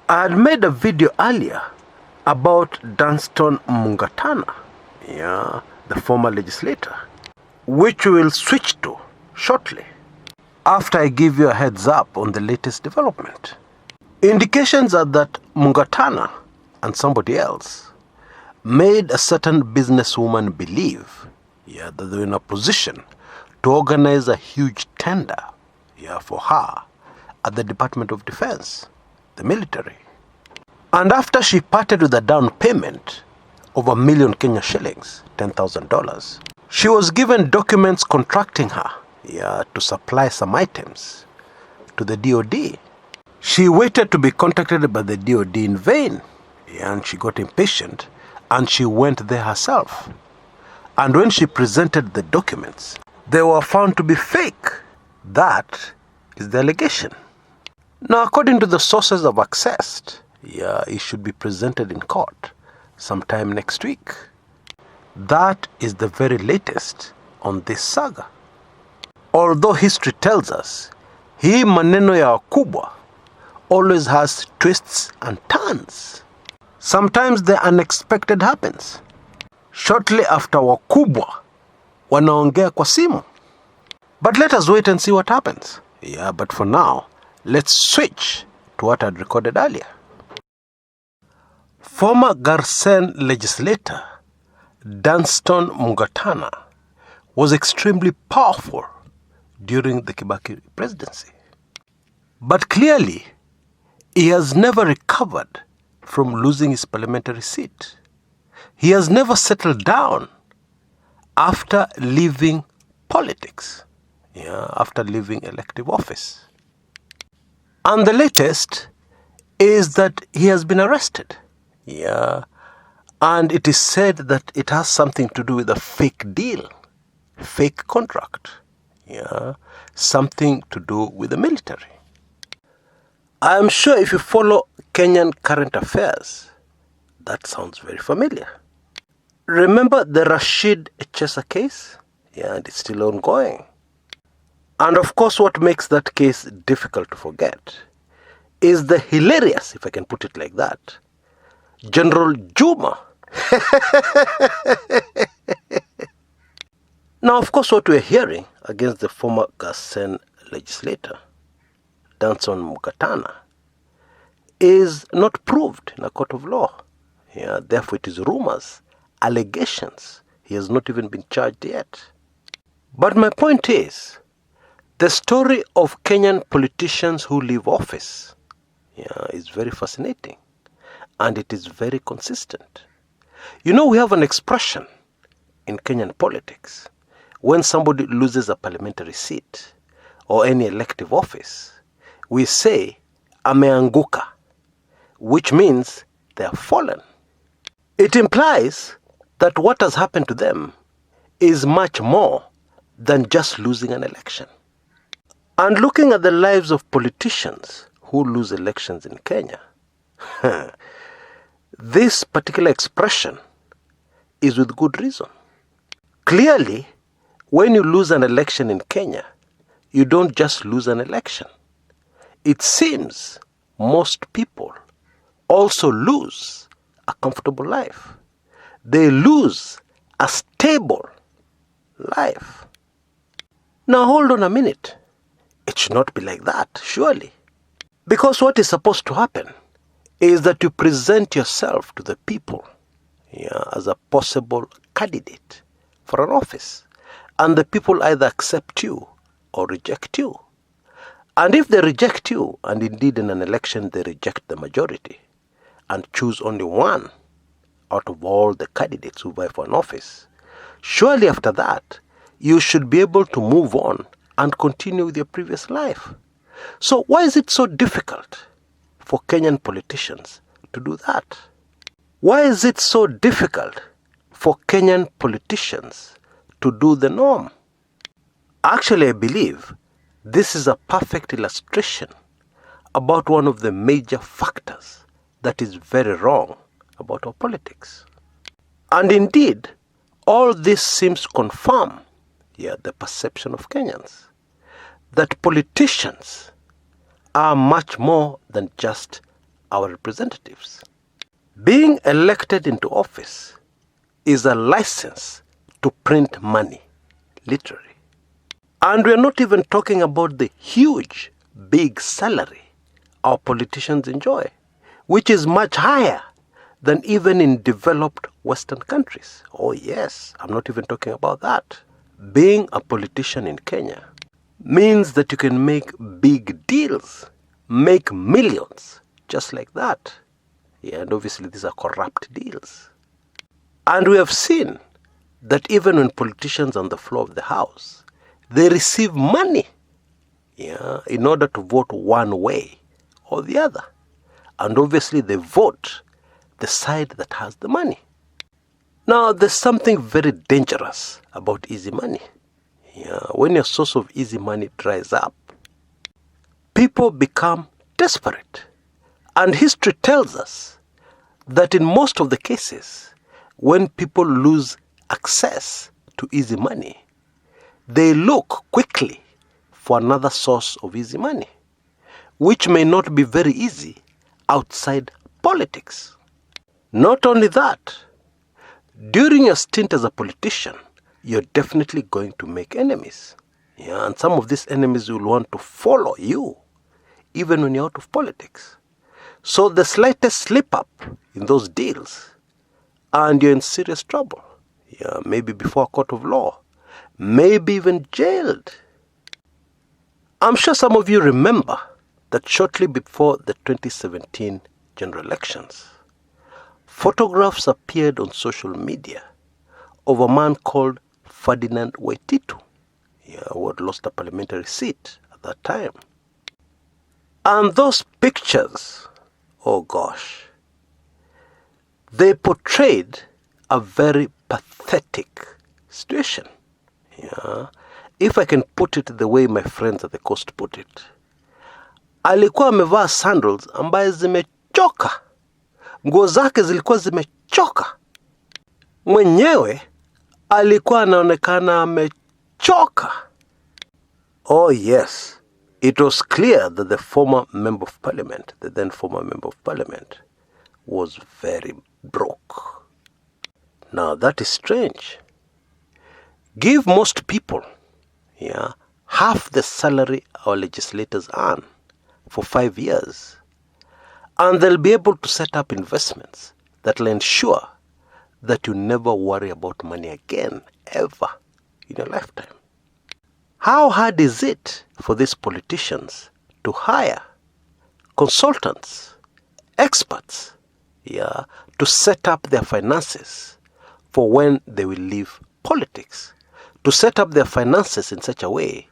I had made a video earlier about Danson Mungatana, the former legislator, which we will switch to shortly after I give you a heads up on the latest development. Indications are that Mungatana and somebody else made a certain businesswoman believe that they were in a position to organize a huge tender for her at the Department of Defense, the military. And after she parted with a down payment of $1 million Kenya shillings, $10,000, she was given documents contracting her to supply some items to the DOD. She waited to be contacted by the DOD in vain, and she got impatient and she went there herself. And when she presented the documents, they were found to be fake. That is the allegation. Now, according to the sources I've accessed, it should be presented in court sometime next week. That is the very latest on this saga. Although history tells us, hii maneno ya wakubwa always has twists and turns. Sometimes the unexpected happens. Shortly after wakubwa wanaongea kwa simu. But let us wait and see what happens. But for now, let's switch to what I'd recorded earlier. Former Garsen legislator Danson Mungatana was extremely powerful during the Kibaki presidency. But clearly, he has never recovered from losing his parliamentary seat. He has never settled down after leaving politics, after leaving elective office. And the latest is that he has been arrested. And it is said that it has something to do with a fake deal, fake contract, something to do with the military. I am sure if you follow Kenyan current affairs, that sounds very familiar. Remember the Rashid Chesa case? And it's still ongoing. And of course, what makes that case difficult to forget is the hilarious, if I can put it like that, General Juma. Now, of course, what we're hearing against the former Garsen legislator, Danson Mungatana, is not proved in a court of law. Therefore, it is rumors, allegations. He has not even been charged yet. But my point is, the story of Kenyan politicians who leave office is very fascinating. And it is very consistent. We have an expression in Kenyan politics. When somebody loses a parliamentary seat or any elective office, we say, ameanguka, which means they have fallen. It implies that what has happened to them is much more than just losing an election. And looking at the lives of politicians who lose elections in Kenya, this particular expression is with good reason. Clearly, when you lose an election in Kenya, you don't just lose an election. It seems most people also lose a comfortable life. They lose a stable life. Now hold on a minute. It should not be like that, surely. Because what is supposed to happen is that you present yourself to the people as a possible candidate for an office. And the people either accept you or reject you. And if they reject you, and indeed in an election they reject the majority, and choose only one out of all the candidates who vie for an office, surely after that, you should be able to move on and continue with your previous life. So why is it so difficult for Kenyan politicians to do that? Why is it so difficult for Kenyan politicians to do the norm? Actually, I believe this is a perfect illustration about one of the major factors that is very wrong about our politics. And indeed, all this seems to confirm the perception of Kenyans that politicians are much more than just our representatives. Being elected into office is a license to print money, literally. And we are not even talking about the huge, big salary our politicians enjoy, which is much higher than even in developed Western countries. Oh yes, I'm not even talking about that. Being a politician in Kenya means that you can make big deals, make millions, just like that. Yeah, and obviously these are corrupt deals. And we have seen that even when politicians are on the floor of the House, they receive money, in order to vote one way or the other. And obviously they vote the side that has the money. Now, there's something very dangerous about easy money. When your source of easy money dries up, people become desperate. And history tells us that in most of the cases, when people lose access to easy money, they look quickly for another source of easy money, which may not be very easy outside politics. Not only that, during your stint as a politician, you're definitely going to make enemies. And some of these enemies will want to follow you, even when you're out of politics. So the slightest slip up in those deals, and you're in serious trouble. Maybe before a court of law, maybe even jailed. I'm sure some of you remember that shortly before the 2017 general elections, photographs appeared on social media of a man called Ferdinand Waititu, who had lost a parliamentary seat at that time. And those pictures, oh gosh, they portrayed a very pathetic situation. If I can put it the way my friends at the coast put it. Alikuwa amevaa sandals ambaye zimechoka. Nguo zake zilikuwa zimechoka. Mwenyewe alikuwa anaonekana amechoka. Oh yes, it was clear that the then former member of parliament, was very broke. Now that is strange. Give most people, half the salary our legislators earn for 5 years, and they'll be able to set up investments that will ensure that you never worry about money again, ever, in your lifetime. How hard is it for these politicians to hire consultants, experts, to set up their finances for when they will leave politics, to set up their finances in such a way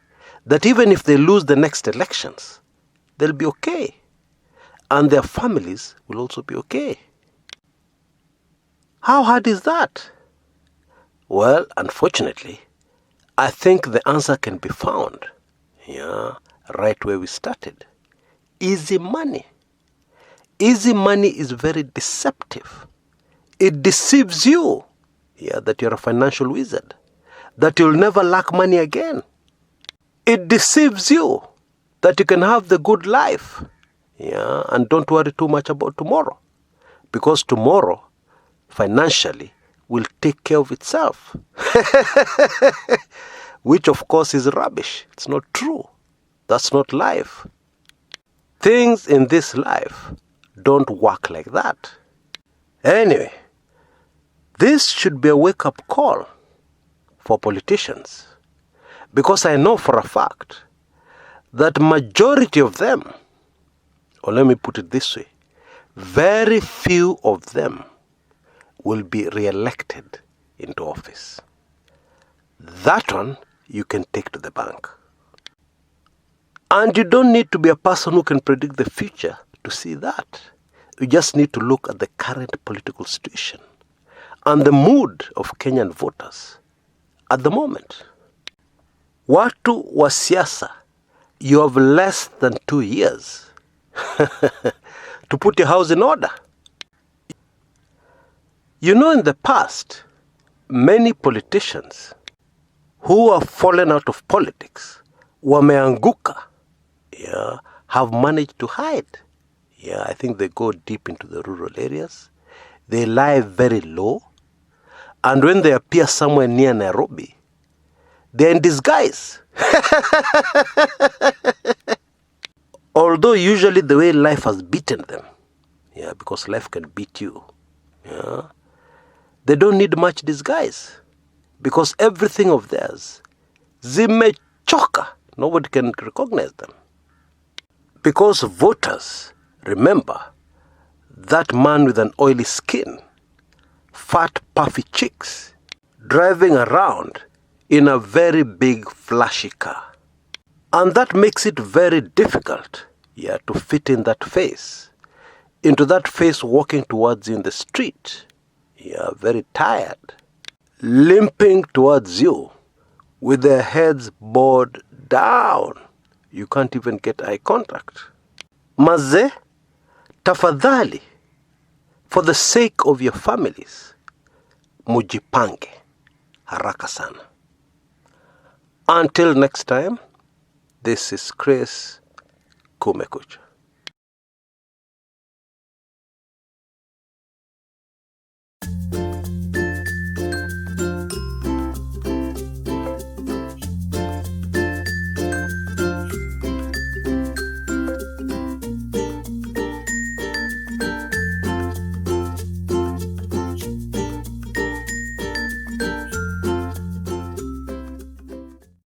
that even if they lose the next elections, they'll be okay, and their families will also be okay? How hard is that? Well, unfortunately, I think the answer can be found, right where we started. Easy money. Easy money is very deceptive. It deceives you, that you're a financial wizard, that you'll never lack money again. It deceives you that you can have the good life, and don't worry too much about tomorrow, because tomorrow, financially, will take care of itself. Which of course is rubbish. It's not true. That's not life. Things in this life don't work like that. Anyway, this should be a wake-up call for politicians, because I know for a fact that majority of them, or let me put it this way, very few of them will be re-elected into office. That one you can take to the bank. And you don't need to be a person who can predict the future to see that. You just need to look at the current political situation and the mood of Kenyan voters at the moment. Watu wa siasa, you have less than 2 years to put your house in order. In the past, many politicians who have fallen out of politics, wameanguka, have managed to hide. Yeah, I think they go deep into the rural areas. They lie very low. And when they appear somewhere near Nairobi, they're in disguise. Although usually the way life has beaten them, yeah, because life can beat you, yeah, they don't need much disguise. Because everything of theirs, zimechoka, nobody can recognize them. Because voters remember that man with an oily skin, fat puffy cheeks, driving around in a very big flashy car. And that makes it very difficult, yeah, to fit in that face, into that face walking towards you in the street. Yeah, very tired, limping towards you with their heads bowed down. You can't even get eye contact. Maze, tafadhali, for the sake of your families, mujipange haraka sana. Until next time, this is Chris Kumekucha.